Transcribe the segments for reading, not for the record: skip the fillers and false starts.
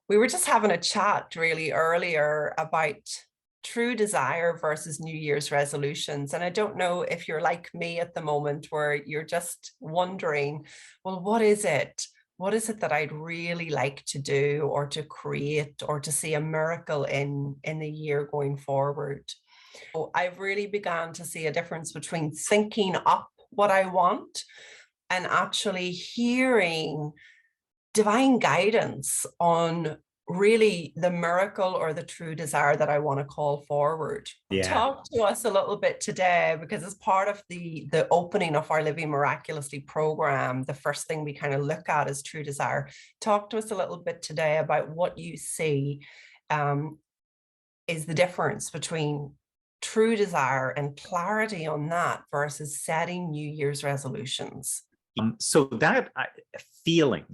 We were just having a chat really earlier about true desire versus New Year's resolutions. And I don't know if you're like me at the moment where you're just wondering, well, what is it? What is it that I'd really like to do or to create or to see a miracle in the year going forward? So I've really begun to see a difference between thinking up what I want and actually hearing divine guidance on really the miracle or the true desire that I want to call forward. Yeah. Talk to us a little bit today, because as part of the opening of our Living Miraculously program, the first thing we kind of look at is true desire. Talk to us a little bit today about what you see is the difference between true desire and clarity on that versus setting New Year's resolutions. So that feeling,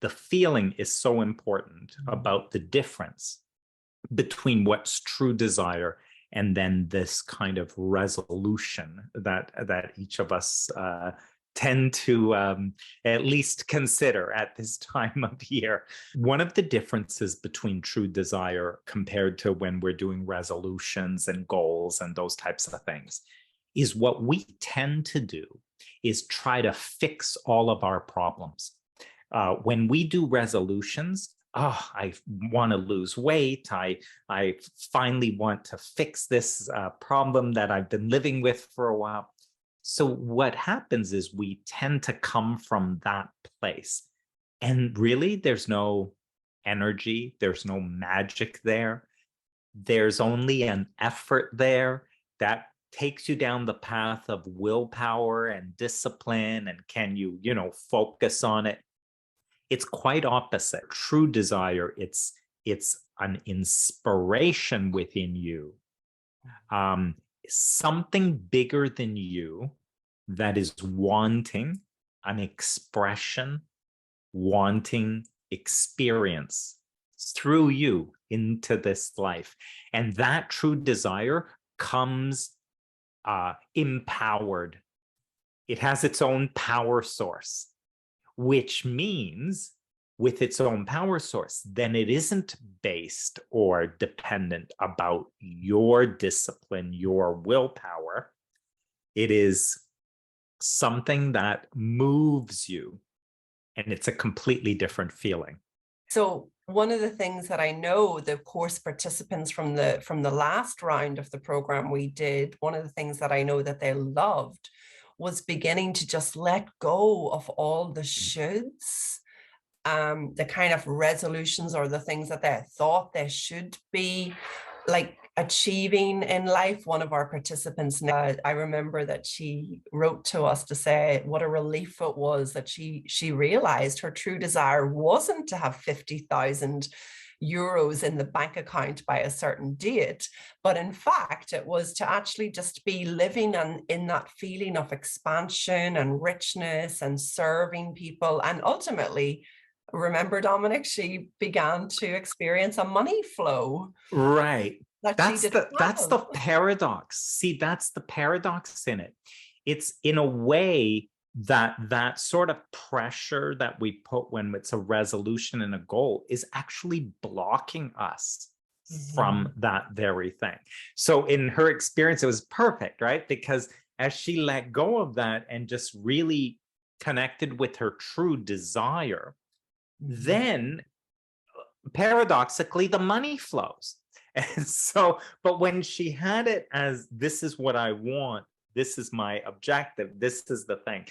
the feeling is so important about the difference between what's true desire and then this kind of resolution that each of us tend to at least consider at this time of year. One of the differences between true desire compared to when we're doing resolutions and goals and those types of things is what we tend to do is try to fix all of our problems. When we do resolutions, I want to lose weight. I finally want to fix this problem that I've been living with for a while. So what happens is we tend to come from that place. And really, there's no energy. There's no magic there. There's only an effort there that takes you down the path of willpower and discipline. And can you, focus on it? It's quite opposite. True desire, it's an inspiration within you, something bigger than you that is wanting an expression, wanting experience through you into this life. And that true desire comes empowered. It has its own power source, which means with its own power source, then it isn't based or dependent about your discipline, your willpower. It is something that moves you, and it's a completely different feeling. So one of the things that I know the course participants from the last round of the program we did, one of the things that I know that they loved was beginning to just let go of all the shoulds, the kind of resolutions or the things that they thought they should be like achieving in life. One of our participants, I remember that she wrote to us to say what a relief it was that she realized her true desire wasn't to have 50,000 euros in the bank account by a certain date, but in fact it was to actually just be living in that feeling of expansion and richness and serving people. And ultimately, remember, Dominic, she began to experience a money flow. Right. That's the paradox. See, that's the paradox in it. It's in a way that sort of pressure that we put when it's a resolution and a goal is actually blocking us from that very thing. So in her experience, it was perfect, right? Because as she let go of that and just really connected with her true desire, then paradoxically, the money flows. And so, but when she had it as this is what I want, this is my objective, this is the thing,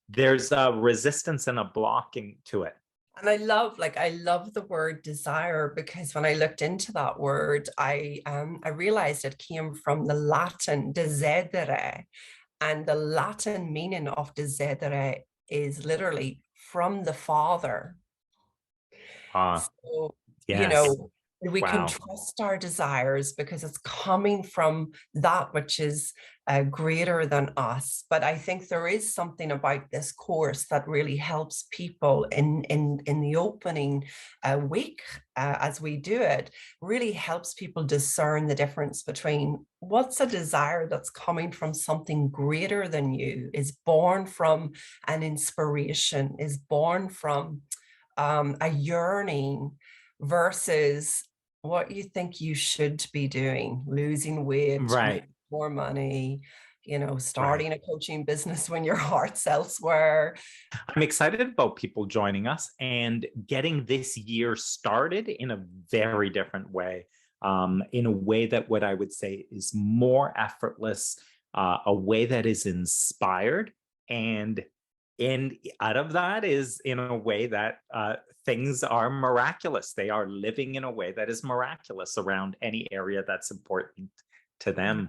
there's a resistance and a blocking to it. And I love the word desire, because when I looked into that word, I realized it came from the Latin desidere, and the Latin meaning of desidere is literally from the Father. So, Yes. we can trust our desires because it's coming from that which is greater than us. But I think there is something about this course that really helps people in the opening week as we do it, really helps people discern the difference between what's a desire that's coming from something greater than you, is born from an inspiration, is born from a yearning, versus what you think you should be doing, losing weight, Right, making more money, right. starting a coaching business when your heart's elsewhere. I'm excited about people joining us and getting this year started in a very different way, in a way that what I would say is more effortless, a way that is inspired, and out of that is in a way that things are miraculous. They are living in a way that is miraculous around any area that's important to them.